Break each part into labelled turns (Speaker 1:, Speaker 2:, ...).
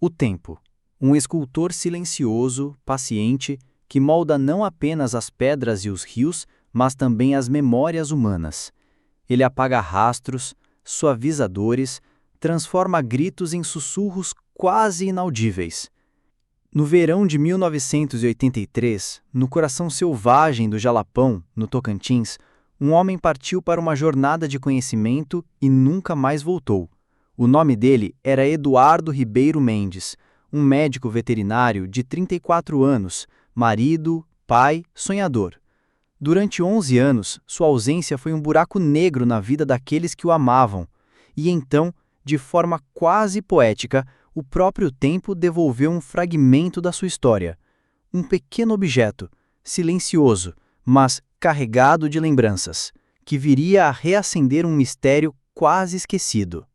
Speaker 1: O tempo. Um escultor silencioso, paciente, que molda não apenas as pedras e os rios, mas também as memórias humanas. Ele apaga rastros, suaviza dores, transforma gritos em sussurros quase inaudíveis. No verão de 1983, no coração selvagem do Jalapão, no Tocantins, um homem partiu para uma jornada de conhecimento e nunca mais voltou. O nome dele era Eduardo Ribeiro Mendes, um médico veterinário de 34 anos, marido, pai, sonhador. Durante 11 anos, sua ausência foi um buraco negro na vida daqueles que o amavam. E então, de forma quase poética, o próprio tempo devolveu um fragmento da sua história. Um pequeno objeto, silencioso, mas carregado de lembranças, que viria a reacender um mistério quase esquecido.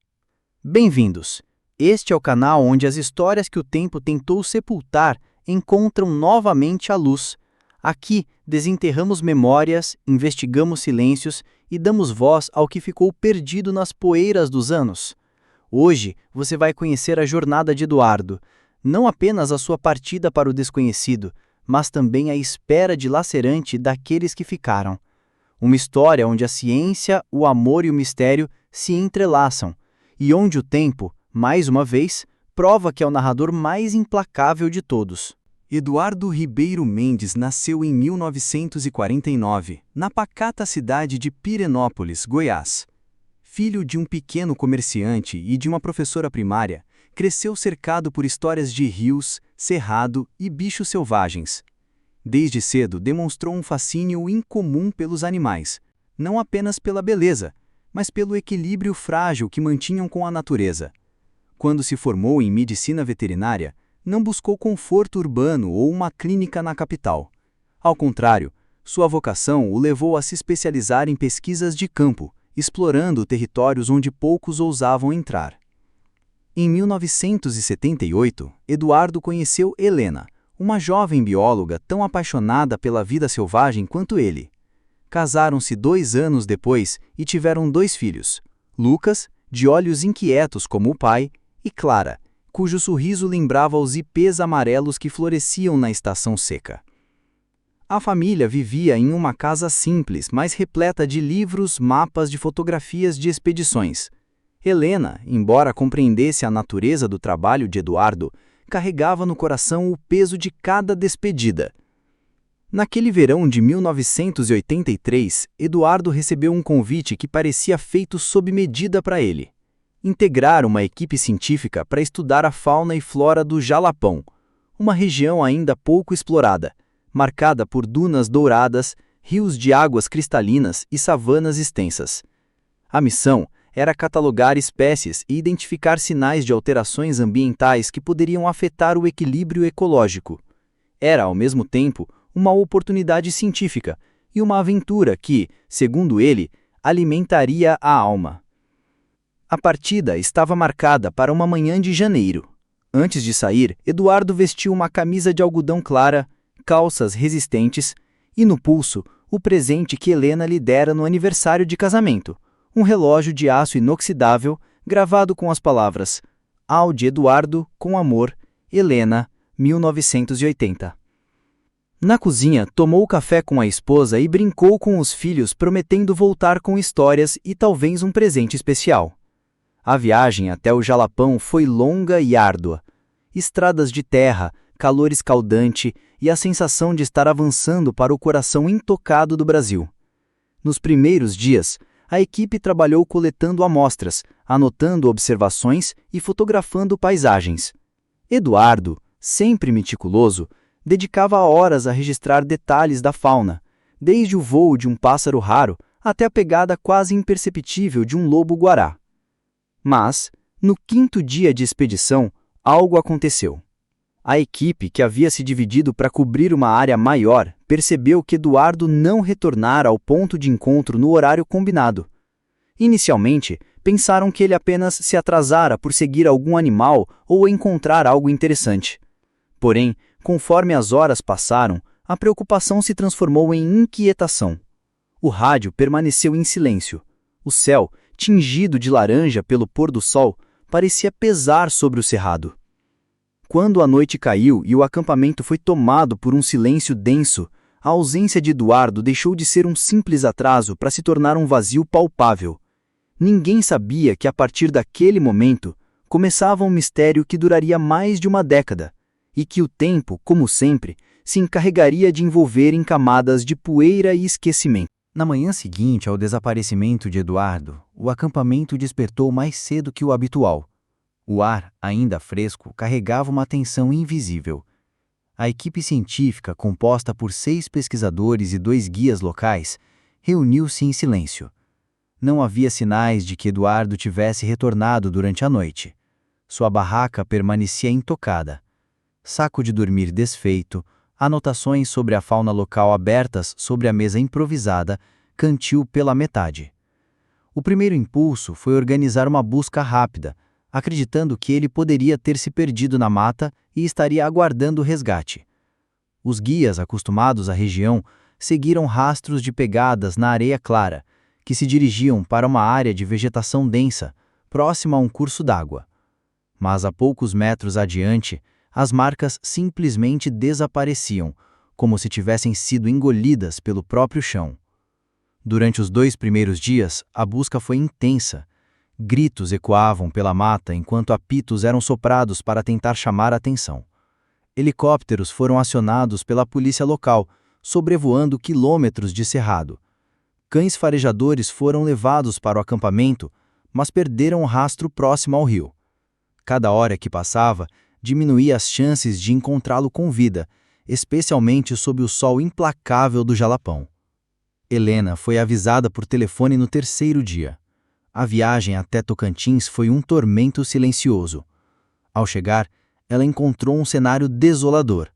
Speaker 1: Bem-vindos! Este é o canal onde as histórias que o tempo tentou sepultar encontram novamente a luz. Aqui, desenterramos memórias, investigamos silêncios e damos voz ao que ficou perdido nas poeiras dos anos. Hoje, você vai conhecer a jornada de Eduardo, não apenas a sua partida para o desconhecido, mas também a espera dilacerante daqueles que ficaram. Uma história onde a ciência, o amor e o mistério se entrelaçam, e onde o tempo, mais uma vez, prova que é o narrador mais implacável de todos.
Speaker 2: Eduardo Ribeiro Mendes nasceu em 1949, na pacata cidade de Pirenópolis, Goiás. Filho de um pequeno comerciante e de uma professora primária, cresceu cercado por histórias de rios, cerrado e bichos selvagens. Desde cedo demonstrou um fascínio incomum pelos animais, não apenas pela beleza, mas pelo equilíbrio frágil que mantinham com a natureza. Quando se formou em medicina veterinária, não buscou conforto urbano ou uma clínica na capital. Ao contrário, sua vocação o levou a se especializar em pesquisas de campo, explorando territórios onde poucos ousavam entrar. Em 1978, Eduardo conheceu Helena, uma jovem bióloga tão apaixonada pela vida selvagem quanto ele. Casaram-se 2 anos depois e tiveram 2 filhos, Lucas, de olhos inquietos como o pai, e Clara, cujo sorriso lembrava os ipês amarelos que floresciam na estação seca. A família vivia em uma casa simples, mas repleta de livros, mapas de fotografias de expedições. Helena, embora compreendesse a natureza do trabalho de Eduardo, carregava no coração o peso de cada despedida. Naquele verão de 1983, Eduardo recebeu um convite que parecia feito sob medida para ele. Integrar uma equipe científica para estudar a fauna e flora do Jalapão, uma região ainda pouco explorada, marcada por dunas douradas, rios de águas cristalinas e savanas extensas. A missão era catalogar espécies e identificar sinais de alterações ambientais que poderiam afetar o equilíbrio ecológico. Era, ao mesmo tempo, uma oportunidade científica e uma aventura que, segundo ele, alimentaria a alma. A partida estava marcada para uma manhã de janeiro. Antes de sair, Eduardo vestiu uma camisa de algodão clara, calças resistentes e, no pulso, o presente que Helena lhe dera no aniversário de casamento, um relógio de aço inoxidável gravado com as palavras "Ao de Eduardo, com amor, Helena, 1980". Na cozinha, tomou café com a esposa e brincou com os filhos, prometendo voltar com histórias e talvez um presente especial. A viagem até o Jalapão foi longa e árdua. Estradas de terra, calor escaldante e a sensação de estar avançando para o coração intocado do Brasil. Nos primeiros dias, a equipe trabalhou coletando amostras, anotando observações e fotografando paisagens. Eduardo, sempre meticuloso, dedicava horas a registrar detalhes da fauna, desde o voo de um pássaro raro até a pegada quase imperceptível de um lobo-guará. Mas, no 5º dia de expedição, algo aconteceu. A equipe, que havia se dividido para cobrir uma área maior, percebeu que Eduardo não retornara ao ponto de encontro no horário combinado. Inicialmente, pensaram que ele apenas se atrasara por seguir algum animal ou encontrar algo interessante. Porém, conforme as horas passaram, a preocupação se transformou em inquietação. O rádio permaneceu em silêncio. O céu, tingido de laranja pelo pôr do sol, parecia pesar sobre o cerrado. Quando a noite caiu e o acampamento foi tomado por um silêncio denso, a ausência de Eduardo deixou de ser um simples atraso para se tornar um vazio palpável. Ninguém sabia que a partir daquele momento começava um mistério que duraria mais de uma década, e que o tempo, como sempre, se encarregaria de envolver em camadas de poeira e esquecimento.
Speaker 1: Na manhã seguinte ao desaparecimento de Eduardo, o acampamento despertou mais cedo que o habitual. O ar, ainda fresco, carregava uma tensão invisível. A equipe científica, composta por 6 pesquisadores e 2 guias locais, reuniu-se em silêncio. Não havia sinais de que Eduardo tivesse retornado durante a noite. Sua barraca permanecia intocada. Saco de dormir desfeito, anotações sobre a fauna local abertas sobre a mesa improvisada, cantil pela metade. O primeiro impulso foi organizar uma busca rápida, acreditando que ele poderia ter se perdido na mata e estaria aguardando o resgate. Os guias, acostumados à região, seguiram rastros de pegadas na areia clara, que se dirigiam para uma área de vegetação densa, próxima a um curso d'água. Mas a poucos metros adiante, as marcas simplesmente desapareciam, como se tivessem sido engolidas pelo próprio chão. Durante os 2 primeiros dias, a busca foi intensa. Gritos ecoavam pela mata enquanto apitos eram soprados para tentar chamar a atenção. Helicópteros foram acionados pela polícia local, sobrevoando quilômetros de cerrado. Cães farejadores foram levados para o acampamento, mas perderam o rastro próximo ao rio. Cada hora que passava, diminuía as chances de encontrá-lo com vida, especialmente sob o sol implacável do Jalapão. Helena foi avisada por telefone no 3º dia. A viagem até Tocantins foi um tormento silencioso. Ao chegar, ela encontrou um cenário desolador.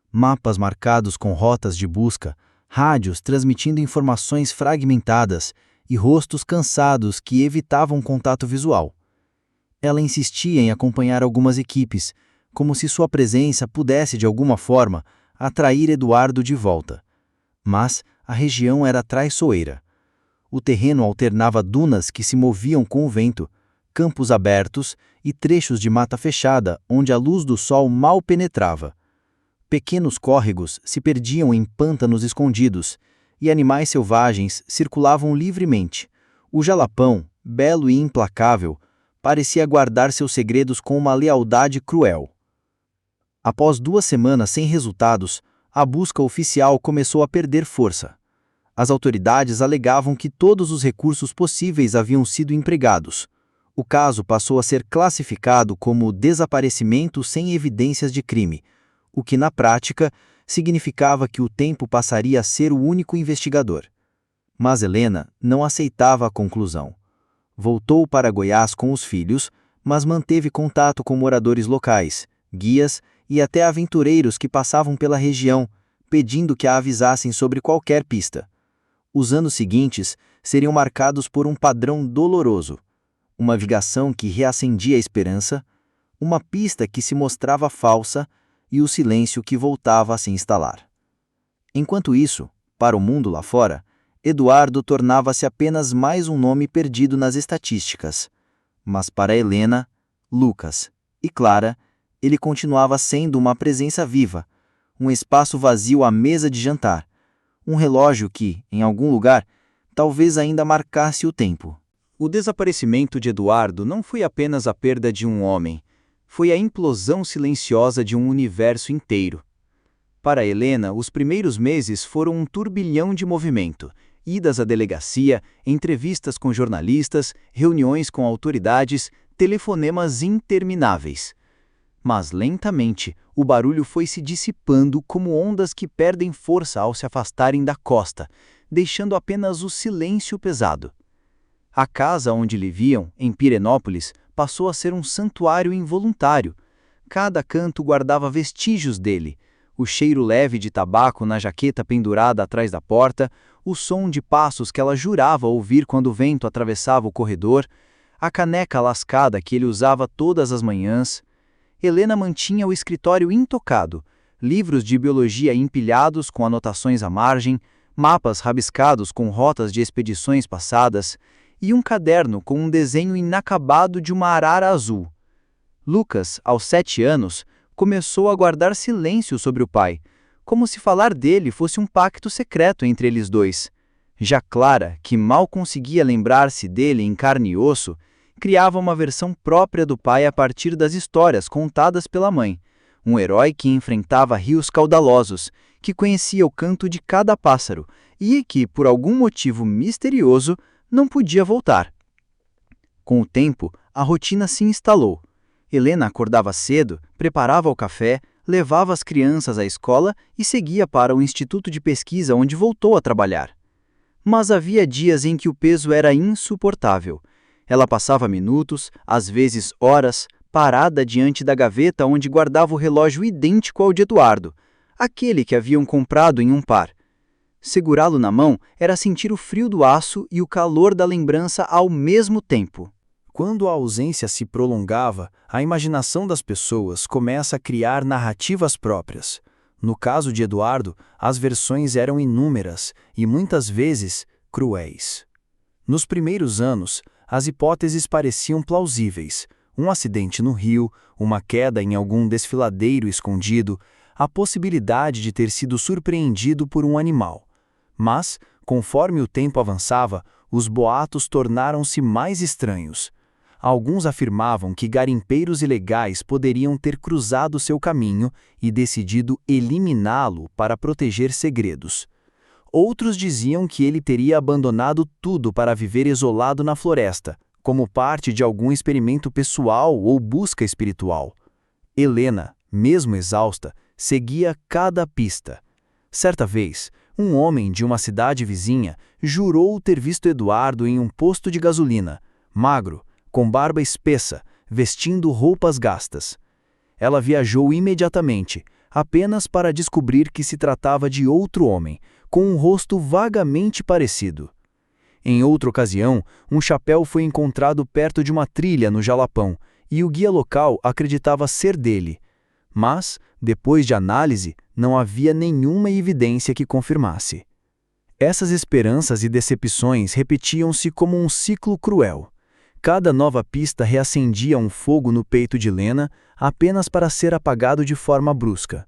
Speaker 1: Mapas marcados com rotas de busca, rádios transmitindo informações fragmentadas e rostos cansados que evitavam contato visual. Ela insistia em acompanhar algumas equipes, como se sua presença pudesse, de alguma forma, atrair Eduardo de volta. Mas a região era traiçoeira. O terreno alternava dunas que se moviam com o vento, campos abertos e trechos de mata fechada onde a luz do sol mal penetrava. Pequenos córregos se perdiam em pântanos escondidos, e animais selvagens circulavam livremente. O jalapão, belo e implacável, parecia guardar seus segredos com uma lealdade cruel. Após 2 semanas sem resultados, a busca oficial começou a perder força. As autoridades alegavam que todos os recursos possíveis haviam sido empregados. O caso passou a ser classificado como desaparecimento sem evidências de crime, o que, na prática, significava que o tempo passaria a ser o único investigador. Mas Helena não aceitava a conclusão. Voltou para Goiás com os filhos, mas manteve contato com moradores locais, guias e até aventureiros que passavam pela região, pedindo que a avisassem sobre qualquer pista. Os anos seguintes seriam marcados por um padrão doloroso. Uma navegação que reacendia a esperança, uma pista que se mostrava falsa e o silêncio que voltava a se instalar. Enquanto isso, para o mundo lá fora, Eduardo tornava-se apenas mais um nome perdido nas estatísticas. Mas para Helena, Lucas e Clara, ele continuava sendo uma presença viva, um espaço vazio à mesa de jantar, um relógio que, em algum lugar, talvez ainda marcasse o tempo. O desaparecimento de Eduardo não foi apenas a perda de um homem, foi a implosão silenciosa de um universo inteiro. Para Helena, os primeiros meses foram um turbilhão de movimento, idas à delegacia, entrevistas com jornalistas, reuniões com autoridades, telefonemas intermináveis. Mas lentamente, o barulho foi se dissipando como ondas que perdem força ao se afastarem da costa, deixando apenas o silêncio pesado. A casa onde viviam, em Pirenópolis, passou a ser um santuário involuntário. Cada canto guardava vestígios dele: o cheiro leve de tabaco na jaqueta pendurada atrás da porta, o som de passos que ela jurava ouvir quando o vento atravessava o corredor, a caneca lascada que ele usava todas as manhãs. Helena mantinha o escritório intocado, livros de biologia empilhados com anotações à margem, mapas rabiscados com rotas de expedições passadas e um caderno com um desenho inacabado de uma arara azul. Lucas, aos 7 anos,
Speaker 2: começou a guardar silêncio sobre o pai, como se falar dele fosse um pacto secreto entre eles dois. Já Clara, que mal conseguia lembrar-se dele em carne e osso, criava uma versão própria do pai a partir das histórias contadas pela mãe, um herói que enfrentava rios caudalosos, que conhecia o canto de cada pássaro e que, por algum motivo misterioso, não podia voltar. Com o tempo, a rotina se instalou. Helena acordava cedo, preparava o café, levava as crianças à escola e seguia para o instituto de pesquisa onde voltou a trabalhar. Mas havia dias em que o peso era insuportável. Ela passava minutos, às vezes horas, parada diante da gaveta onde guardava o relógio idêntico ao de Eduardo, aquele que haviam comprado em um par. Segurá-lo na mão era sentir o frio do aço e o calor da lembrança ao mesmo tempo.
Speaker 1: Quando a ausência se prolongava, a imaginação das pessoas começa a criar narrativas próprias. No caso de Eduardo, as versões eram inúmeras e muitas vezes cruéis. Nos primeiros anos, as hipóteses pareciam plausíveis: um acidente no rio, uma queda em algum desfiladeiro escondido, a possibilidade de ter sido surpreendido por um animal. Mas, conforme o tempo avançava, os boatos tornaram-se mais estranhos. Alguns afirmavam que garimpeiros ilegais poderiam ter cruzado seu caminho e decidido eliminá-lo para proteger segredos. Outros diziam que ele teria abandonado tudo para viver isolado na floresta, como parte de algum experimento pessoal ou busca espiritual. Helena, mesmo exausta, seguia cada pista. Certa vez, um homem de uma cidade vizinha jurou ter visto Eduardo em um posto de gasolina, magro, com barba espessa, vestindo roupas gastas. Ela viajou imediatamente, apenas para descobrir que se tratava de outro homem, com um rosto vagamente parecido. Em outra ocasião, um chapéu foi encontrado perto de uma trilha no Jalapão, e o guia local acreditava ser dele. Mas, depois de análise, não havia nenhuma evidência que confirmasse. Essas esperanças e decepções repetiam-se como um ciclo cruel. Cada nova pista reacendia um fogo no peito de Helena, apenas para ser apagado de forma brusca.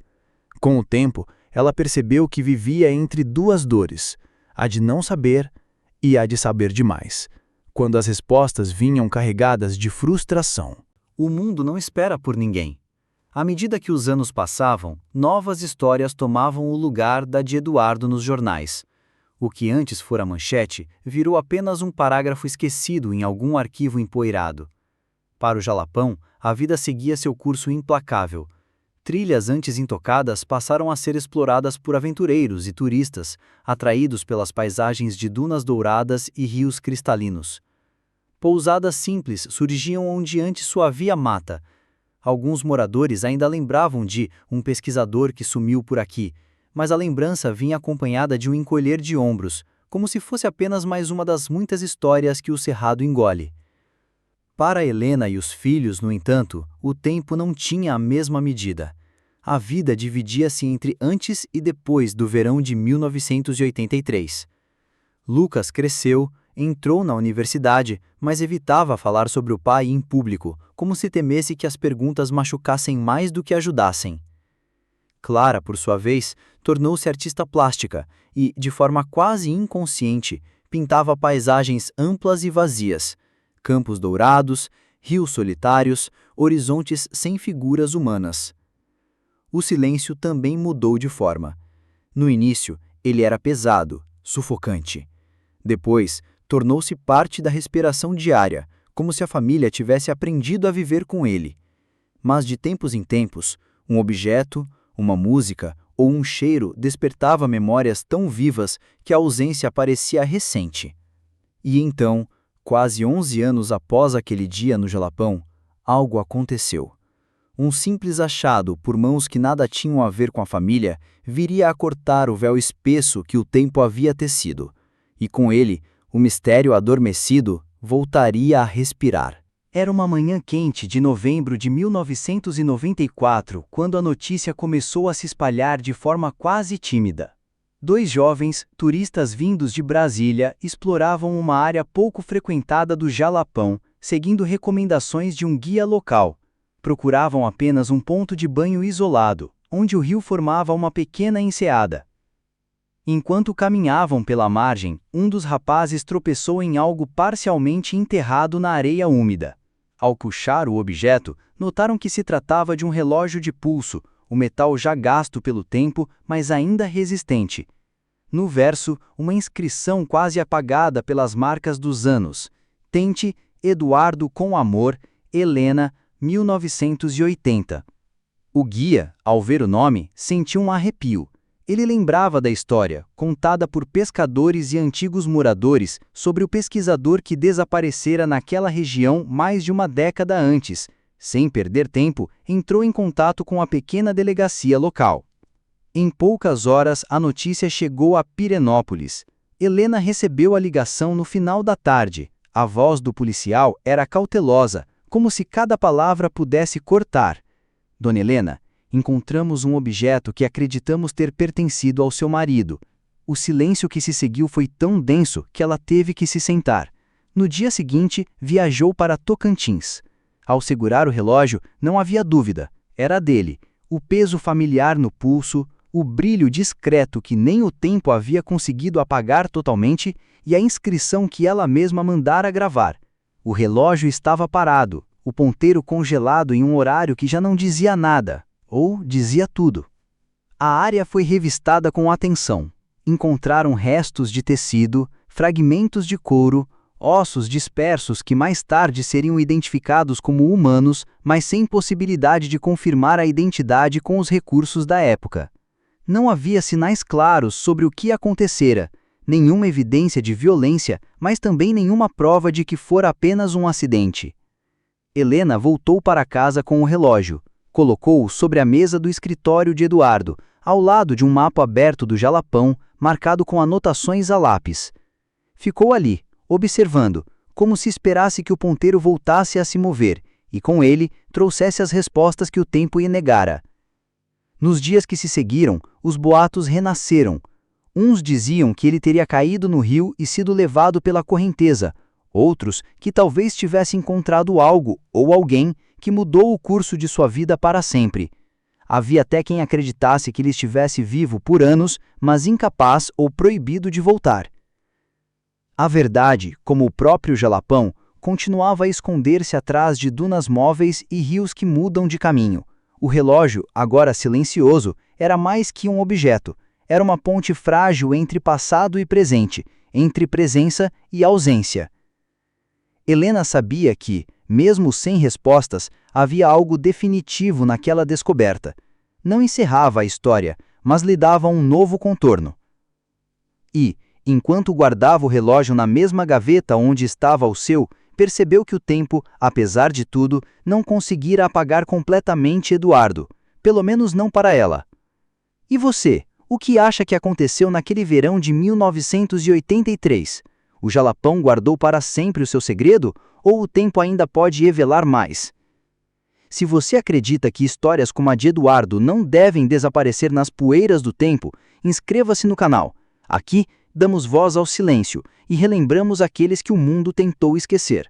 Speaker 1: Com o tempo, ela percebeu que vivia entre duas dores, a de não saber e a de saber demais, quando as respostas vinham carregadas de frustração.
Speaker 2: O mundo não espera por ninguém. À medida que os anos passavam, novas histórias tomavam o lugar da de Eduardo nos jornais. O que antes fora manchete virou apenas um parágrafo esquecido em algum arquivo empoeirado. Para o Jalapão, a vida seguia seu curso implacável. Trilhas antes intocadas passaram a ser exploradas por aventureiros e turistas, atraídos pelas paisagens de dunas douradas e rios cristalinos. Pousadas simples surgiam onde antes só havia mata. Alguns moradores ainda lembravam de um pesquisador que sumiu por aqui, mas a lembrança vinha acompanhada de um encolher de ombros, como se fosse apenas mais uma das muitas histórias que o cerrado engole. Para Helena e os filhos, no entanto, o tempo não tinha a mesma medida. A vida dividia-se entre antes e depois do verão de 1983. Lucas cresceu, entrou na universidade, mas evitava falar sobre o pai em público, como se temesse que as perguntas machucassem mais do que ajudassem. Clara, por sua vez, tornou-se artista plástica e, de forma quase inconsciente, pintava paisagens amplas e vazias, campos dourados, rios solitários, horizontes sem figuras humanas. O silêncio também mudou de forma. No início, ele era pesado, sufocante. Depois, tornou-se parte da respiração diária, como se a família tivesse aprendido a viver com ele. Mas de tempos em tempos, um objeto, uma música ou um cheiro despertava memórias tão vivas que a ausência parecia recente. E então, quase 11 anos após aquele dia no Jalapão, algo aconteceu. Um simples achado por mãos que nada tinham a ver com a família viria a cortar o véu espesso que o tempo havia tecido. E com ele, o mistério adormecido voltaria a respirar. Era uma manhã quente de novembro de 1994, quando a notícia começou a se espalhar de forma quase tímida. 2 jovens, turistas vindos de Brasília, exploravam uma área pouco frequentada do Jalapão, seguindo recomendações de um guia local.
Speaker 1: Procuravam apenas um ponto de banho isolado, onde o rio formava uma pequena enseada. Enquanto caminhavam pela margem, um dos rapazes tropeçou em algo parcialmente enterrado na areia úmida. Ao puxar o objeto, notaram que se tratava de um relógio de pulso, o metal já gasto pelo tempo, mas ainda resistente. No verso, uma inscrição quase apagada pelas marcas dos anos. Tente, Eduardo com amor, Helena, 1980. O guia, ao ver o nome, sentiu um arrepio. Ele lembrava da história, contada por pescadores e antigos moradores, sobre o pesquisador que desaparecera naquela região mais de uma década antes. Sem perder tempo, entrou em contato com a pequena delegacia local. Em poucas horas, a notícia chegou a Pirenópolis. Helena recebeu a ligação no final da tarde. A voz do policial era cautelosa, como se cada palavra pudesse cortar. Dona Helena, encontramos um objeto que acreditamos ter pertencido ao seu marido. O silêncio que se seguiu foi tão denso que ela teve que se sentar. No dia seguinte, viajou para Tocantins. Ao segurar o relógio, não havia dúvida. Era dele. O peso familiar no pulso, o brilho discreto que nem o tempo havia conseguido apagar totalmente e a inscrição que ela mesma mandara gravar. O relógio estava parado, o ponteiro congelado em um horário que já não dizia nada, ou dizia tudo. A área foi revistada com atenção. Encontraram restos de tecido, fragmentos de couro, ossos dispersos que mais tarde seriam identificados como humanos, mas sem possibilidade de confirmar a identidade com os recursos da época. Não havia sinais claros sobre o que acontecera, nenhuma evidência de violência, mas também nenhuma prova de que fora apenas um acidente. Helena voltou para casa com o relógio. Colocou-o sobre a mesa do escritório de Eduardo, ao lado de um mapa aberto do Jalapão, marcado com anotações a lápis. Ficou ali, observando, como se esperasse que o ponteiro voltasse a se mover, e com ele trouxesse as respostas que o tempo lhe negara. Nos dias que se seguiram, os boatos renasceram. Uns diziam que ele teria caído no rio e sido levado pela correnteza, outros que talvez tivesse encontrado algo ou alguém que mudou o curso de sua vida para sempre. Havia até quem acreditasse que ele estivesse vivo por anos, mas incapaz ou proibido de voltar. A verdade, como o próprio Jalapão, continuava a esconder-se atrás de dunas móveis e rios que mudam de caminho. O relógio, agora silencioso, era mais que um objeto. Era uma ponte frágil entre passado e presente, entre presença e ausência. Helena sabia que, mesmo sem respostas, havia algo definitivo naquela descoberta. Não encerrava a história, mas lhe dava um novo contorno. E, enquanto guardava o relógio na mesma gaveta onde estava o seu, percebeu que o tempo, apesar de tudo, não conseguira apagar completamente Eduardo, pelo menos não para ela. E você, o que acha que aconteceu naquele verão de 1983? O Jalapão guardou para sempre o seu segredo, ou o tempo ainda pode revelar mais? Se você acredita que histórias como a de Eduardo não devem desaparecer nas poeiras do tempo, inscreva-se no canal. Aqui, damos voz ao silêncio e relembramos aqueles que o mundo tentou esquecer.